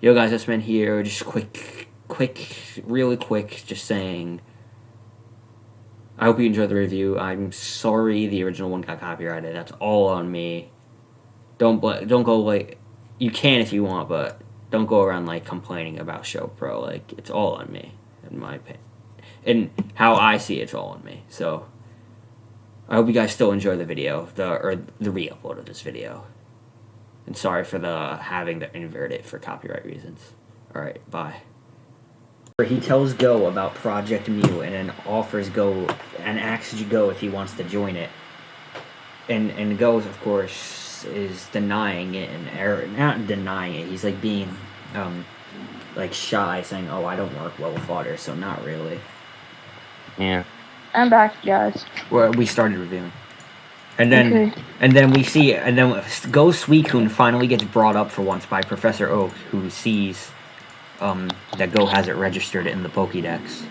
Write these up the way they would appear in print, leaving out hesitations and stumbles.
Yo guys, it's been here. Just really quick, just saying. I hope you enjoyed the review. I'm sorry the original one got copyrighted. That's all on me. Don't go like, you can if you want, but don't go around like complaining about Show Pro. Like, it's all on me, in my opinion, and how I see it's all on me. So I hope you guys still enjoy the video, the re-upload of this video. And sorry for having to invert it for copyright reasons. Alright, bye. He tells Go about Project Mew and then offers Go and asks Go if he wants to join it. And Go, of course, is denying it and not denying it. He's like being like shy, saying, "Oh, I don't work well with water, so not really." Yeah. I'm back, guys. Well, we started reviewing. And then we see, and then Go Suicune finally gets brought up for once by Professor Oak, who sees that Go has it registered in the Pokédex.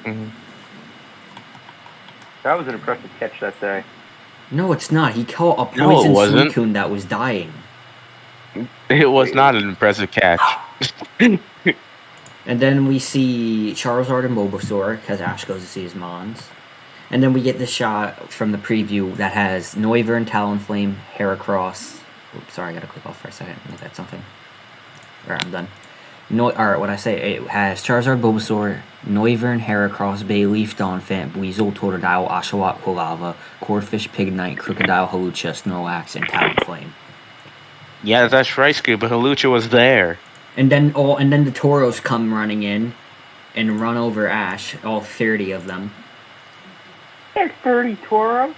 Mm-hmm. That was an impressive catch that day. No, it's not. He caught a poison Suicune that was dying. It was not an impressive catch. And then we see Charizard and Bulbasaur, because Ash goes to see his Mons. And then we get this shot from the preview that has Noivern, Talonflame, Heracross. Oops, sorry, I gotta click off for a second. Look at something. Alright, I'm done. Alright, what I say, it has Charizard, Bulbasaur, Noivern, Heracross, Bayleaf, Donphan, Weasel, Totodile, Oshawott, Quilava, Corphish, Pignite, Crocodile, Hawlucha, Snorlax, and Talonflame. Yeah, that's right, Scuba. Hawlucha was there. And then the Tauros come running in and run over Ash, all 30 of them. There's 30 Tauros?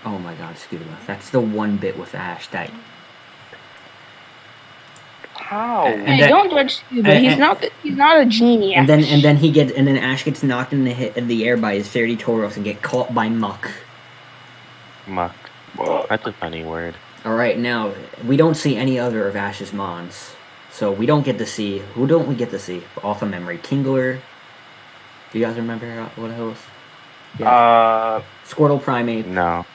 Oh my god, Scuba. That's the one bit with Ash that... How? Hey, don't judge Scuba. He's not a genius. And then Ash gets knocked in the air by his 30 Tauros and get caught by Muck. Muck. That's a funny word. Alright, now, we don't see any other of Ash's Mons. So we don't get to see... Who don't we get to see? Off of memory. Kingler. Do you guys remember what it was? Yes. Squirtle, Primeape. No.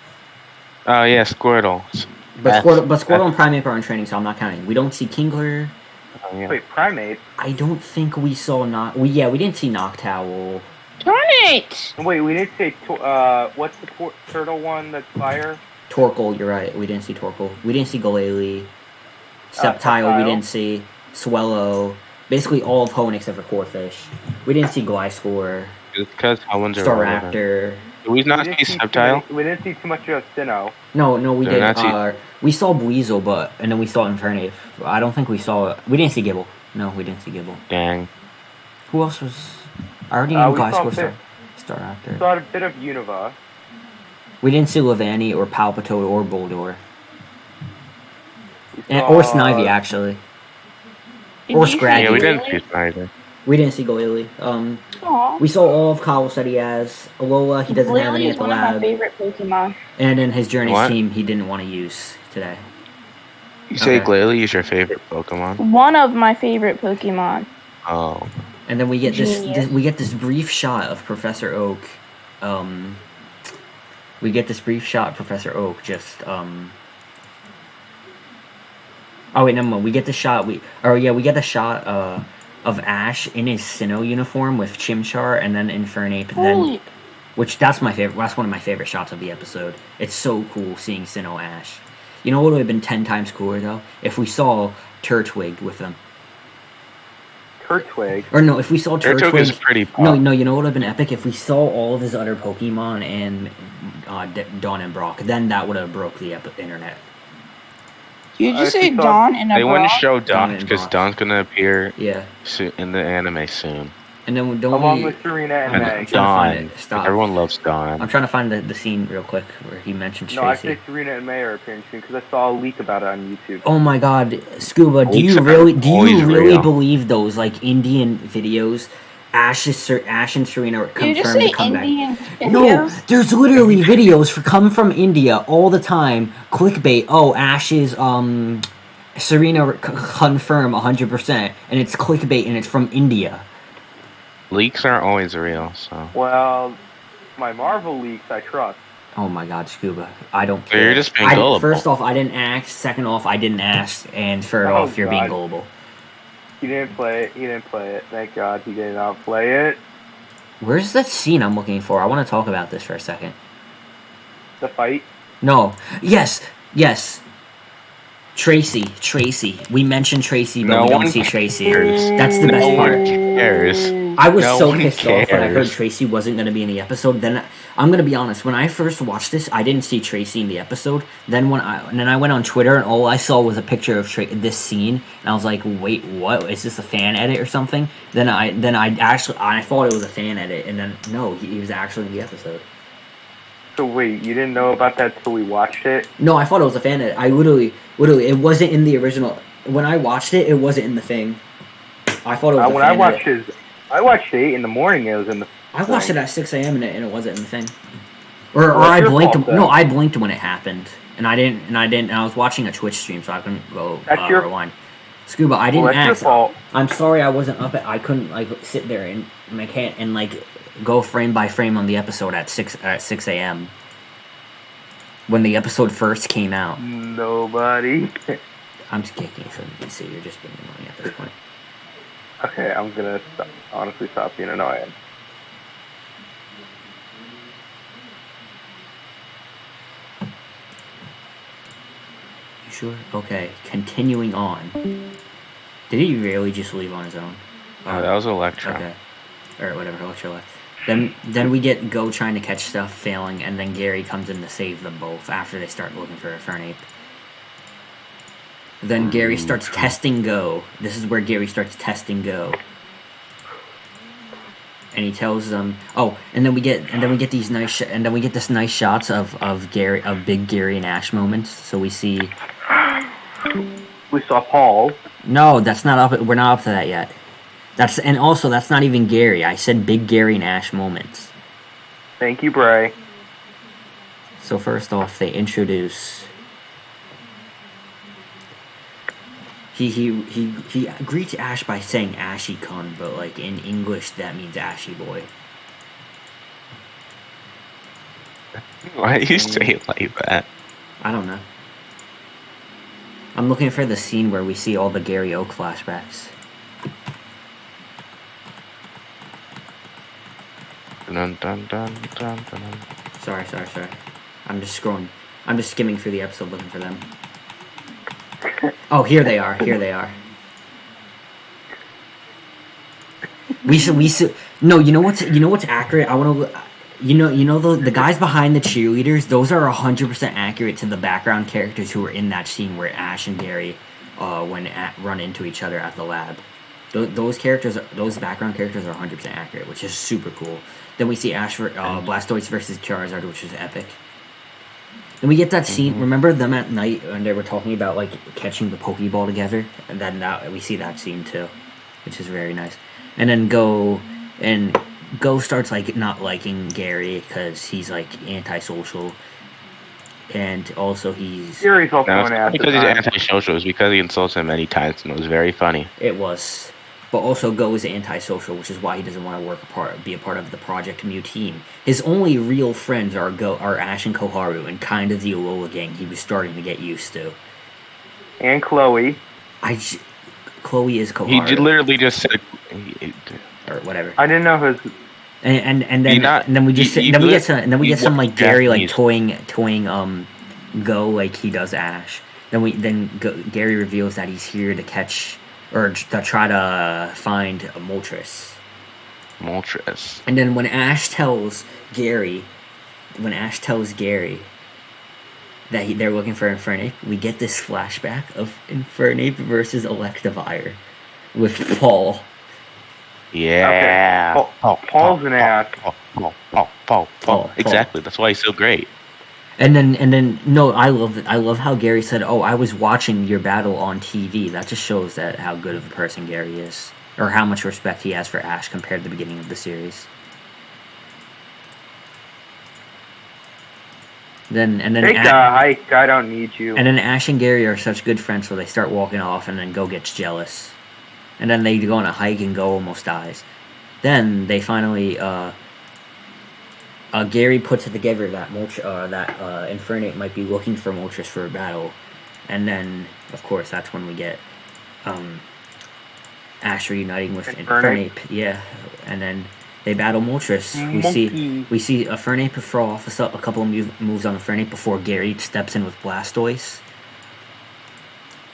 Oh, yeah, Squirtle. But Squirtle and Primeape are in training, so I'm not counting. We don't see Kingler. Oh, yeah. Wait, Primeape? I don't think we saw we didn't see Noctowl. Darn it! Wait, we didn't say, what's the turtle one that's fire? Torkoal, you're right. We didn't see Torkoal. We didn't see Glalie. Sceptile, we didn't see. Swellow. Basically all of Hoenn except for Corphish. We didn't see Gliscor. It's because Hoenn's are Staraptor. Did we not see Sceptile? We didn't see too much of Sinnoh. No, we did. We saw Weasel, and then we saw Infernape. I don't think we saw... We didn't see Gibble. No, we didn't see Gibble. Dang. Who else was... I already knew Gliscor, Staraptor. We saw a bit of Unova. We didn't see Levani or Palpitoad or Boldore. Or Snivy, actually. Or Scraggy. Yeah, we didn't see Snivy. We didn't see Glalie. We saw all of Kalos that he has. Alola, he doesn't have any at the lab. Glalie is one of my favorite Pokemon. And then his Journey's team, he didn't want to use today. You say Glalie is your favorite Pokemon? One of my favorite Pokemon. Oh. And then we get this brief shot of Professor Oak. We get this brief shot of Professor Oak just Oh wait, never mind. We get the shot. We get the shot of Ash in his Sinnoh uniform with Chimchar and then Infernape. That's my favorite. That's one of my favorite shots of the episode. It's so cool seeing Sinnoh Ash. You know what would have been 10 times cooler though? If we saw Turtwig with them. Turtwig? Or no, if we saw Turtwig. Turtwig is pretty pop. No, you know what would have been epic? If we saw all of his other Pokemon and Dawn and Brock, then that would have broke the internet. You just say Dawn and a They wouldn't Brock? show Dawn because Dawn's gonna appear in the anime soon. And then along with Serena and Meg. Dawn. Everyone loves Dawn. I'm trying to find the scene real quick where he mentioned Tracy. No, I say Serena and May are appearing soon because I saw a leak about it on YouTube. Oh my god, Scuba, do you really believe those like Indian videos? Ash and Serena are confirmed to come Indian back. Videos? No, there's literally videos come from India all the time. Clickbait. Oh, Ash's Serena confirm 100%, and it's clickbait and it's from India. Leaks aren't always real, so. Well, my Marvel leaks I trust. Oh my God, Scuba! I don't So care. you're just being gullible. First off, I didn't ask. Second off, I didn't ask. And third off, you're being gullible. He didn't play it. Thank God he did not play it. Where's that scene I'm looking for? I want to talk about this for a second. The fight? No. Yes. Tracy. We mentioned Tracy, but we don't see Tracy. That's the best part. Cares. I was so pissed off when I heard Tracy wasn't going to be in the episode. Then I'm going to be honest. When I first watched this, I didn't see Tracy in the episode. Then I went on Twitter and all I saw was a picture of this scene, and I was like, "Wait, what? Is this a fan edit or something?" Then I thought it was a fan edit, and then no, he was actually in the episode. So wait, you didn't know about that till we watched it? No, I thought it was a fan edit. I literally, it wasn't in the original. When I watched it, it wasn't in the thing. I thought it was. When I watched it 8 in the morning. It was in the. I watched it at 6 a.m. and it wasn't in the thing. Or I blinked. No, I blinked when it happened, and I didn't. And I was watching a Twitch stream, so I couldn't go rewind. Scuba, I didn't ask. Your fault. I'm sorry, I wasn't up. I couldn't sit there and go frame by frame on the episode at 6 a.m. when the episode first came out. Nobody. I'm just kicking you from the PC. You're just being annoying at this point. Okay, I'm gonna honestly stop being annoying. You sure? Okay, continuing on. Did he really just leave on his own? Oh, that was Electro. Okay. Or whatever, Electro left. Then we get Go trying to catch stuff, failing, and then Gary comes in to save them both after they start looking for a Fernape. Then Gary starts testing Go. This is where Gary starts testing Go. And he tells them, and then we get these nice this nice shots of big Gary and Ash moments. So we see. We saw Paul. No, that's not up. We're not up to that yet. That's not even Gary. I said big Gary and Ash moments. Thank you, Bray. So first off, they introduce. He greets Ash by saying Ashy-kun, but in English that means Ashy boy. Why do you say it like that? I don't know. I'm looking for the scene where we see all the Gary Oak flashbacks. Dun, dun, dun, dun, dun. Sorry. I'm just scrolling. I'm just skimming through the episode looking for them. Oh, here they are. No, you know what's accurate? I want to. The guys behind the cheerleaders. Those are 100% accurate to the background characters who were in that scene where Ash and Gary, run into each other at the lab. Those background characters are 100% accurate, which is super cool. Then we see Ash Blastoise versus Charizard, which is epic. Then we get that scene. Mm-hmm. Remember them at night when they were talking about catching the Pokeball together, and then we see that scene too, which is very nice. And then Go starts not liking Gary because he's antisocial, and also Gary's also because he's antisocial. It's because he insults him many times, and it was very funny. It was. But also Go is antisocial, which is why he doesn't want to be a part of the Project Mew team. His only real friends are Ash and Koharu, and kind of the Alola gang he was starting to get used to. And Chloe. Chloe is Koharu. He literally just said, or whatever. I didn't know his. And then we get some Gary toying Go he does Ash. Gary reveals that he's here to catch. Or to try to find a Moltres. And then when Ash tells Gary that they're looking for Infernape, we get this flashback of Infernape versus Electivire with Paul. Yeah. Okay. Paul's an ass. Paul. Exactly. That's why he's so great. And then no, I love how Gary said, "Oh, I was watching your battle on TV." That just shows how good of a person Gary is, or how much respect he has for Ash compared to the beginning of the series. I don't need you. And then Ash and Gary are such good friends, so they start walking off, and then Go gets jealous, and then they go on a hike, and Go almost dies. Then they finally Gary puts it together that Infernape might be looking for Moltres for a battle, and then of course that's when we get Ash reuniting with Infernape. Yeah, and then they battle Moltres. We see a Infernape throw off a couple of moves on Infernape before Gary steps in with Blastoise.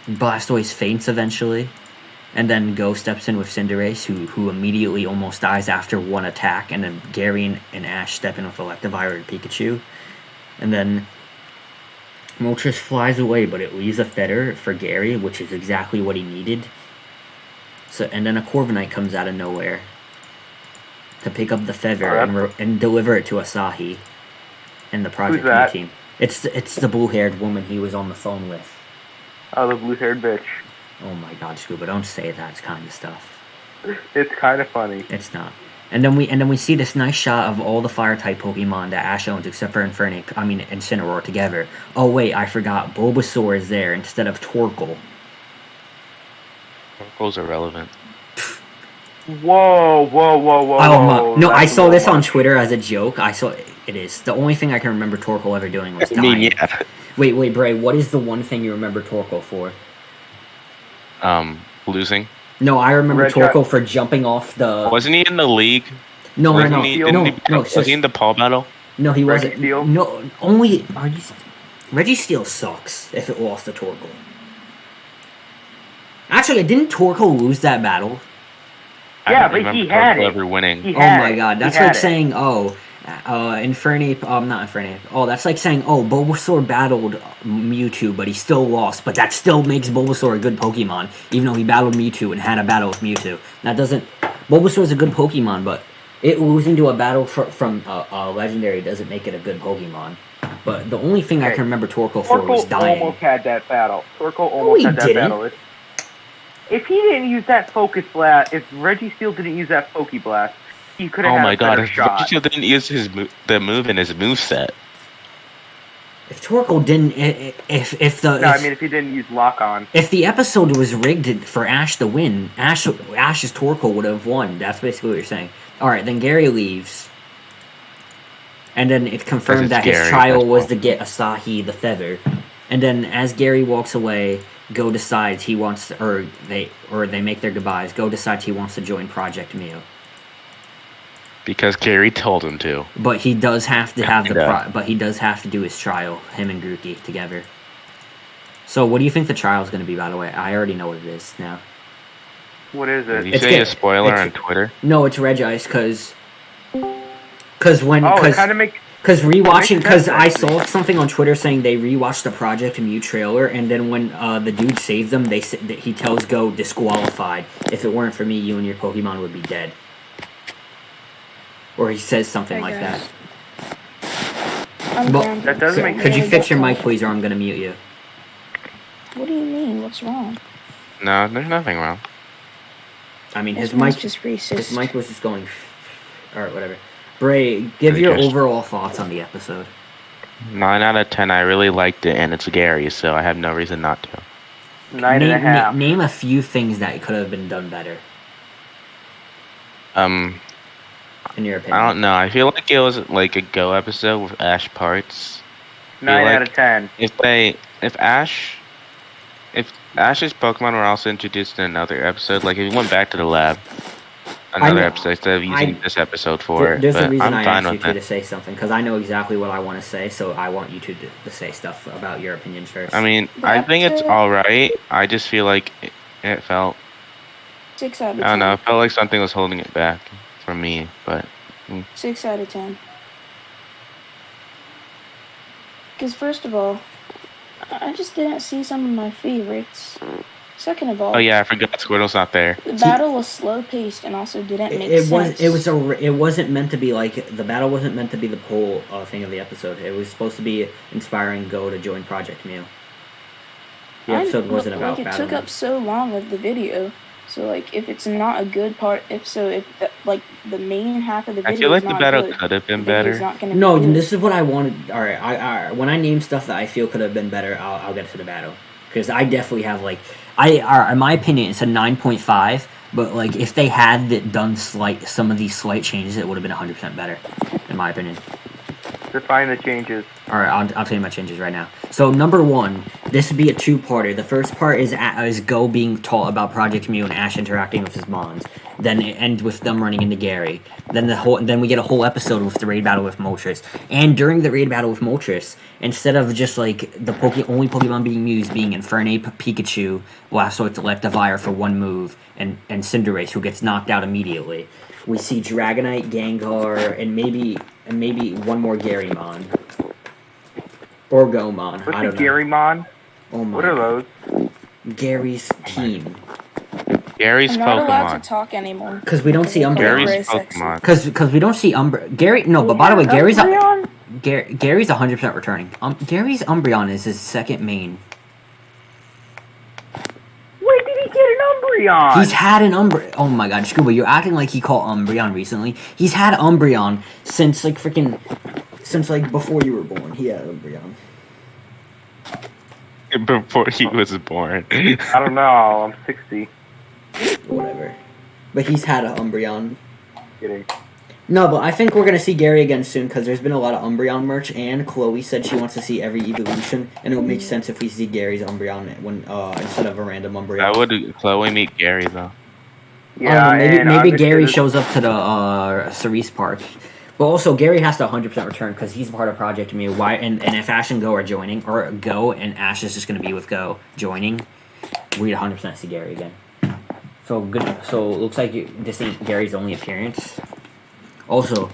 Blastoise faints eventually. And then Go steps in with Cinderace, who immediately almost dies after one attack. And then Gary and Ash step in with Electivire and Pikachu. And then Moltres flies away, but it leaves a Feather for Gary, which is exactly what he needed. And then a Corviknight comes out of nowhere to pick up the Feather and deliver it to Asahi and the Project Mew team. It's the blue-haired woman he was on the phone with. Oh, the blue-haired bitch. Oh my God, Scuba! Don't say that kind of stuff. It's kind of funny. It's not. And then we see this nice shot of all the Fire-type Pokemon that Ash owns, except for Incineroar together. Oh wait, I forgot. Bulbasaur is there instead of Torkoal. Torkoal's irrelevant. Whoa! Oh no! I saw this on Twitter as a joke. It is the only thing I can remember Torkoal ever doing was dying. Yeah. Wait, Bray. What is the one thing you remember Torkoal for? Losing. No, I remember Torkoal for jumping off the... Wasn't he in the league? No. Was he in the Paul battle? No, he wasn't. Registeel? No, only... Registeel sucks if it lost to Torkoal. Actually, didn't Torkoal lose that battle? Yeah, but he had it. Ever winning. Oh my God, that's like saying, Infernape, not Infernape. Oh, that's like saying, Bulbasaur battled Mewtwo, but he still lost. But that still makes Bulbasaur a good Pokemon, even though he battled Mewtwo and had a battle with Mewtwo. That doesn't... Bulbasaur's a good Pokemon, but it losing to a battle from a Legendary doesn't make it a good Pokemon. But the only thing I can remember Torkoal for was dying. Torkoal almost had that battle. Battle. If he didn't use that Focus Blast, if Registeel didn't use that Pokeblast, he could have had a better shot. If Registeel didn't use the move in his moveset. If Torkoal didn't... if he didn't use Lock-On. If the episode was rigged for Ash to win, Ash's Torkoal would have won. That's basically what you're saying. Alright, then Gary leaves. And then it's confirmed that his trial was to get Asahi the Feather. And then as Gary walks away, Go decides he wants... Or they make their goodbyes. Go decides he wants to join Project Mew. Because Gary told him to. But he does have to but he does have to do his trial, him and Grookey together. So what do you think the trial is going to be, by the way? I already know what it is now. What is it? Did you say a spoiler on Twitter? No, it's Regice, because rewatching, because I saw something on Twitter saying they rewatched the Project Mew trailer, and then when the dude saved them, he tells Go disqualified. If it weren't for me, you and your Pokemon would be dead. Or he says something like that. That doesn't make sense. Could you fix your mic, please, or I'm going to mute you? What do you mean? What's wrong? No, there's nothing wrong. I mean, his mic just racist. His mic was just going... Alright, whatever. Bray, give your overall thoughts on the episode. 9 out of 10. I really liked it, and it's Gary, so I have no reason not to. 9.5. Name a few things that could have been done better. In your opinion? I don't know. I feel like it was like a Go episode with Ash parts. 9 out of 10. If Ash's Pokemon were also introduced in another episode, like if he went back to the lab, episode instead of using this episode for it. There's a reason I asked you to say something, because I know exactly what I want to say, so I want you to say stuff about your opinions first. I mean, I think it's alright. I just feel like it felt... 6 out of 10. I don't know. It felt like something was holding it back for me, but... 6 out of 10. Because first of all, I just didn't see some of my favorites. Second of all... Oh yeah, I forgot Squirtle's not there. The battle was slow-paced and also didn't make sense. It wasn't meant to be like... The battle wasn't meant to be the whole thing of the episode. It was supposed to be inspiring Go to join Project Mew. The episode wasn't about battling. It took up so long of the video. So, like, if it's not a good part, if the main half of the video I feel like is the not battle good, could have been better. No, this is what I wanted. Alright, when I name stuff that I feel could have been better, I'll get to the battle. Because I definitely have, like... in my opinion, it's a 9.5, but, like, if they had done some of these slight changes, it would have been 100% better, in my opinion. Define the changes. All right, I'll tell you my changes right now. So number 1, this would be a 2-parter. The first part is Go being taught about Project Mew and Ash interacting with his mons. Then it ends with them running into Gary. Then we get a whole episode with the raid battle with Moltres. And during the raid battle with Moltres, instead of just like the only Pokemon being used being Infernape, Pikachu, Blastoise, Electivire for 1 move, and Cinderace, who gets knocked out immediately, we see Dragonite, Gengar, and maybe one more Garymon. Or Gomon. What's I the don't know. Garymon? Oh my. What are those? Gary's team. Gary's I'm not allowed Pokemon. to talk anymore. Because we don't see Umbreon. Gary's Pokemon. Because we don't see Gary. No, but by the way, Gary's 100% returning. Gary's Umbreon is his second main. Wait, did he get an Umbreon? He's had an Umbreon. Oh my god, Scuba, you're acting like he caught Umbreon recently. He's had Umbreon since like before you were born. He had Umbreon. Before he was born. I don't know. I'm 60. Whatever. But he's had an Umbreon. Kidding. No, but I think we're gonna see Gary again soon because there's been a lot of Umbreon merch, and Chloe said she wants to see every evolution, and it would make sense if we see Gary's Umbreon when instead of a random Umbreon. How would Chloe meet Gary though? Yeah, maybe Gary shows up to the Cerise Park. But also, Gary has to 100% return because he's part of Project Mew. Why? And if Ash and Go are joining, or Go and Ash is just going to be with Go joining, we'd 100% see Gary again. So good. So it looks like this ain't Gary's only appearance. Also,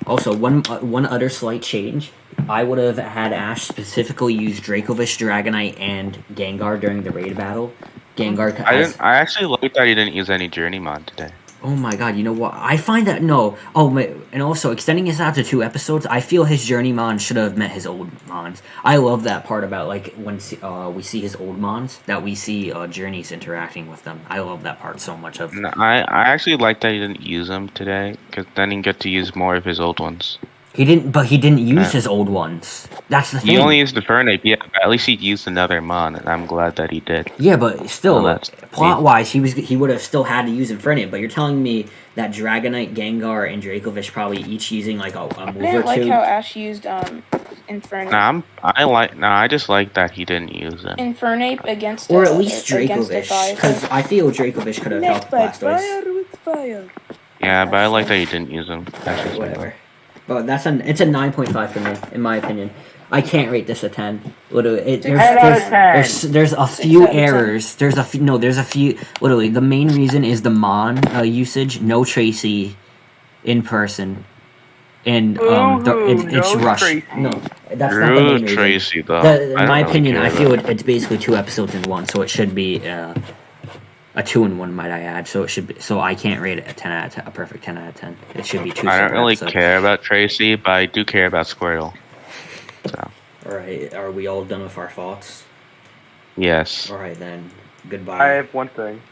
one other slight change. I would have had Ash specifically use Dracovish, Dragonite, and Gengar during the raid battle. Gengar. I actually like that he didn't use any Journeymon today. Oh my god, you know what? I find that no. Oh, and also extending this out to 2 episodes, I feel his Journeymon should have met his old Mons. I love that part about like when we see his old Mons, that we see Journeys interacting with them. I love that part so much. No, I actually like that he didn't use them today because then he get to use more of his old ones. He didn't use his old ones. That's the thing. He only used the Fernape, yeah, but at least he used another Mon, and I'm glad that he did. Yeah, but still, Well, plot-wise, he would have still had to use Infernape. But you're telling me that Dragonite, Gengar, and Dracovish probably each using like a move I or didn't like two. how Ash used Infernape. I just like that he didn't use them. Infernape against Or at least against Dracovish, because I feel Dracovish could have helped Blastoise. Yeah, but I like that he didn't use them. That's just Whatever. But it's a 9.5 for me, in my opinion. I can't rate this a 10. Literally, there's a few errors. There's a few. Literally, the main reason is the Mon usage. No Tracy in person, and it's rushed. Tracy. No, that's not the main reason. Tracy though. In my opinion, I feel it's basically 2 episodes in one, so it should be a 2-in-1, might I add. So it should be. So I can't rate it a perfect 10 out of 10. It should be 2. I don't really episodes. care about Tracy, but I do care about Squirtle. So. Alright, are we all done with our thoughts? Yes. Alright then. Goodbye. I have one thing.